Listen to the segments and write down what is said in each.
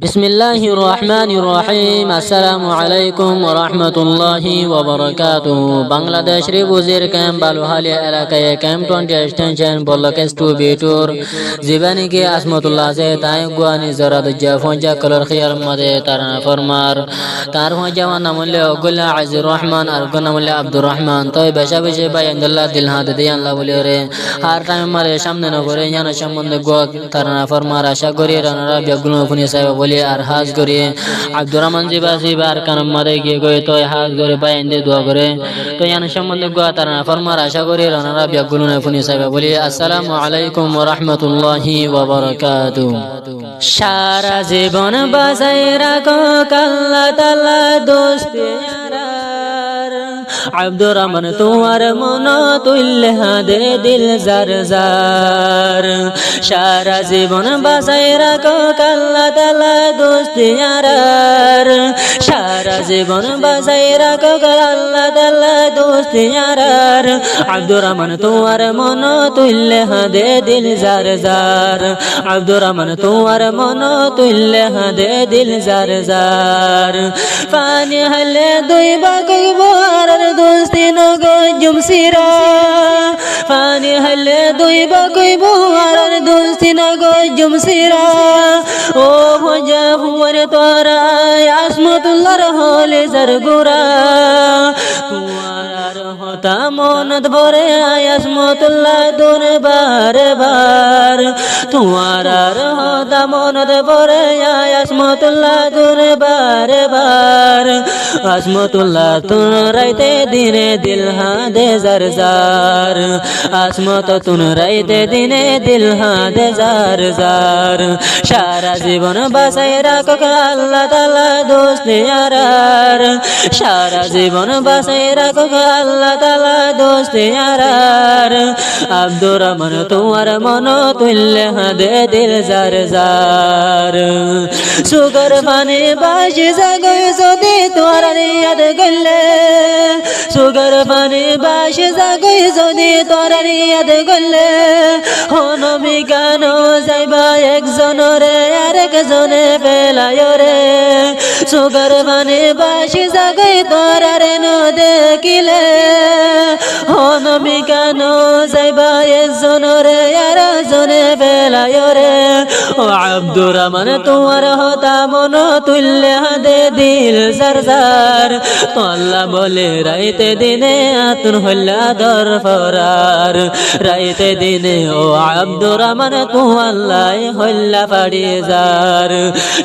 বিসমিল্লাহির রহমানির রহিম। আসসালামু আলাইকুম ওয়া রাহমাতুল্লাহি ওয়া বারাকাতুহু। বাংলাদেশ রিবুজির ক্যাম্প বালুহালিয়া এলাকায় ক্যাম্প 20 এক্সটেনশন বল্লকেস টু বিটুর জীবানী কি আসমতুল্লাহ से ताई गुआनी जराद जफोंजा कलर खियर मदे तारा फरमार तार होंजा वा नमले अगुल्ला अजीर रहमान और गुनमले अब्दुर रहमान तो बेशा बेशे भाई अल्लाह दिल हाथ दियान ला बोले रे हर टाइम मारे सामने न करे याना संबंध गो तारा फरमार आशा करी राना बेगुलो फुनी साहेब बोले আর হাজ করে আব্দুর রহমান জিবাসি বার কানম মারে গিয়ে গয়ে তো হাজ করে পায় এনে দোয়া করে তো ইয়ান সম্বন্ধে গোয়া তার না ফরমার আশা করি রানারা বিয়াগুলো না ফুনি সাহেব বলি আসসালামু আলাইকুম ওয়া রাহমাতুল্লাহি ওয়া বারাকাতুহু। সারা জীবন বাঁচাই রাখো আল্লাহ তাআলা দোস্তি আব্দুর রহমান তোমার মন তুল্লে হাদে দিল জার জার সারা জীবন বাঁচাই রাখো আল্লাহ তাআলা দোস্তি আরার সারা জীবন বাঁচাই রাখো আল্লাহ তাআলা দোস্তি আরার আব্দুর রহমান তোমার মন তুল্লে হাদে দিল জার জার আব্দুর রহমান তোমার মন তুল্লে হাদে দিল জার জার পানি হলে দুই বাকুই বার दोस्ती न गो जुमसिरा पानी हले दुई बकुई बुहार दोस्ती न गो जुमसिरा ओ भजा हुवर तोरा आसमतुल्लाह रहले जरगुरा तुआर होता मोनत भरे आसमतुल्लाह दोन बार बार तुआर होता मोनत भरे आसमतुल्लाह दोन बार बार आसमतुल्लाह तुन राइते दिने दिल हाँ दे जार जार आसमत तुन राइते दिने दिल हाँ दे जार जार सारा जीवन बासाई राखो अल्लाह ताआला दोस्ती यारार सारा जीवन बासाई राखो अल्लाह ताआला दोस्ती यारार আব্দুর রহমান তোমার মন তুল্লে हाँ दे दिल जार जार সুগর পানি বাসি জাগে যদি তোর ইয়াদ গলে সুগর পানি বাসি জাগে যদি তোর ইয়াদ গলে হনবি গান যাইবা একজনরে আরেকজনে পেলায় রে সুগর পানি বাসি জাগে তোর ন দেখিলে হনবি গান যাইবা একজনরে আরেকজনে পেলায় রে ও আব্দুর রহমান তোমার হতা মন তুল্লে হাদে দিল জার জার তো আল্লাহ বলে রাইতে দিনে আতুন হল্লা দর ফরার রাইতে দিনে ও আব্দুর রহমান তু আল্লাহ হল্লা পাড়ি যার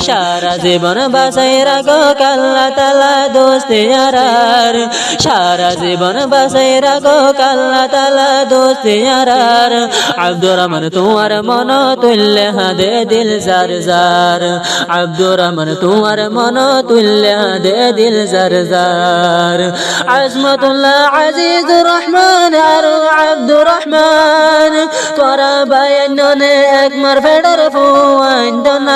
সারা জীবন বাঁচাই রাখো আল্লাহ তাআলা দোস্তি আরার সারা জীবন বাঁচাই রাখো আল্লাহ তাআলা দোস্তি আরার আব্দুর রহমান তোমার মন তুল্লে হাদে দিল জার জার আব্দুর রহমান তোমার মন তুল্লে হাদে দিল জার জার আজমতুল্লাহ আজিজুর রহমান আর আব্দুর রহমান তোরা বায়ান্ননে একমার ফেডার ফুয়াইন্দান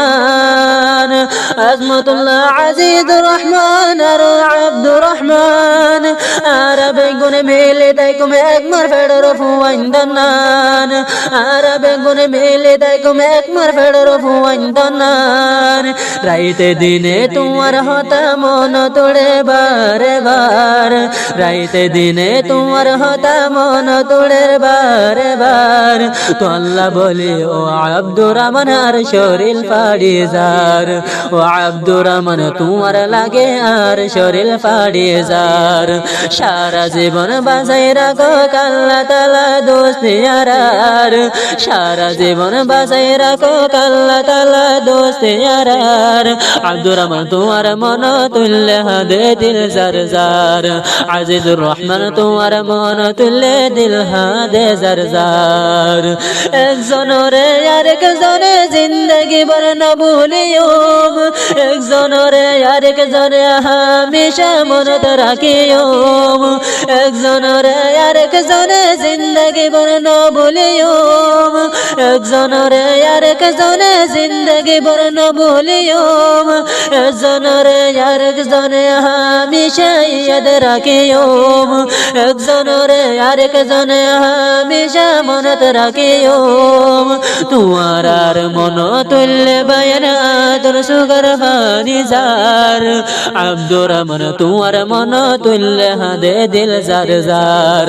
আজমতুল্লাহ আজিজুর রহমান আর আব্দুর রহমান আরবে গুনে মেলে তাই কুমে একমার ফেডার ফুয়াইন্দান আরবে গুনে মেলে তাই কুমে একমার ফেডার ফুয়াইন্দান রাইতে দিনে তোমার হতা মন তোড়ে বারে বার রাইতে দিনে তোমার হতা মন তোড়ে বারে বার তো আল্লাহ বলে ও আব্দুর রহমান আর শরীর ফাড়ি যার ও আব্দুর রহমান তোমার লাগে আর শরীর ফাড়ি যার সারা জীবন বাঁচাই রাখো আল্লাহ তাআলা দোস্তি আরার সারা জীবন বাঁচাই রাখো আল্লাহ তাআলা দোস্তি আরার আব্দুর রহমান তোমার মন তুল্লে হাদে দিল জার জার আজিজুর রহমান তোমার মন তুল্লে দিল হাদে জার জার একজনরে আরেকজনে জিন্দগি ভর না ভুলিও একজনরে আরেকজনে হামেশা মনত রাখিও একজনরে আরেকজনে জিন্দগি ভর না ভুলিও একজনরে আরেকজনে জিন্দগি ভর না ভুলিও দিওম একজনরে আরেকজনে হামেশা ইয়াদ রাখিওম একজনরে আরেকজনে হামেশা মনত রাখিওম তোমার আর মন তুল্লে বায়না তোর সুগর ফানি জার আব্দুর রহমান তোমার মন তুল্লে হাদে দিল জার জার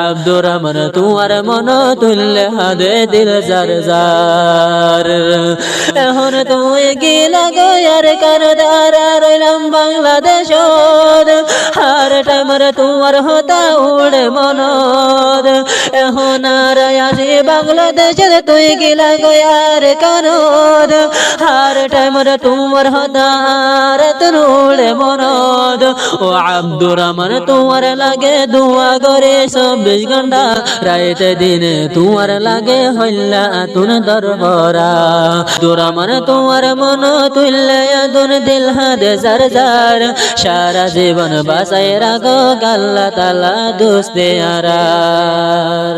আব্দুর রহমান তোমার মন তুল্লে হাদে দিল জার জার এখন তুই গিলা গয়ার কারদার রইলাম বাংলাদেশ হার টাইমর তোমার হতা উড়ে মনদ এখন আর আজি বাংলাদেশের তুই গিলা গয়ার কানদ হার টাইমর তোমার হতা আর তোর উড়ে মনদ ও আব্দুর রহমান তোমার লাগে দোয়া করে 24 ঘন্টা রাইতে দিনে তোমার লাগে হইলা তুন দরবরা আব্দুর রহমান তোমার মন তুললে দুন দিল হাদে জার জার সারা জীবন বাসায় রাখো আল্লাহ তাআলা দোস্তে আরার।